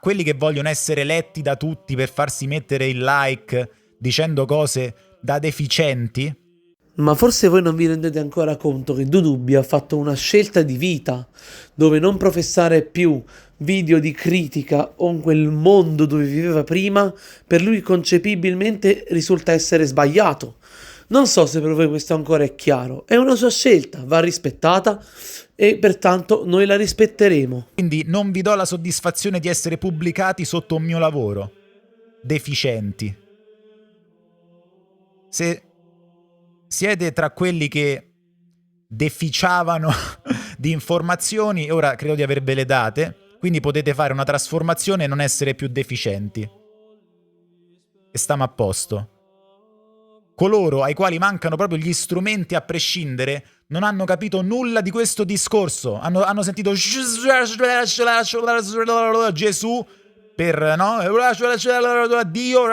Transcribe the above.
quelli che vogliono essere letti da tutti per farsi mettere il like dicendo cose da deficienti. Ma forse voi non vi rendete ancora conto che Dudubi ha fatto una scelta di vita, dove non professare più video di critica o in quel mondo dove viveva prima, per lui concepibilmente risulta essere sbagliato. Non so se per voi questo ancora è chiaro, è una sua scelta, va rispettata e pertanto noi la rispetteremo. Quindi non vi do la soddisfazione di essere pubblicati sotto un mio lavoro. Deficienti. Se siete tra quelli che deficiavano di informazioni, ora credo di avervele date, quindi potete fare una trasformazione e non essere più deficienti. E stiamo a posto. Coloro ai quali mancano proprio gli strumenti a prescindere non hanno capito nulla di questo discorso. Hanno sentito Gesù per, no? Dio,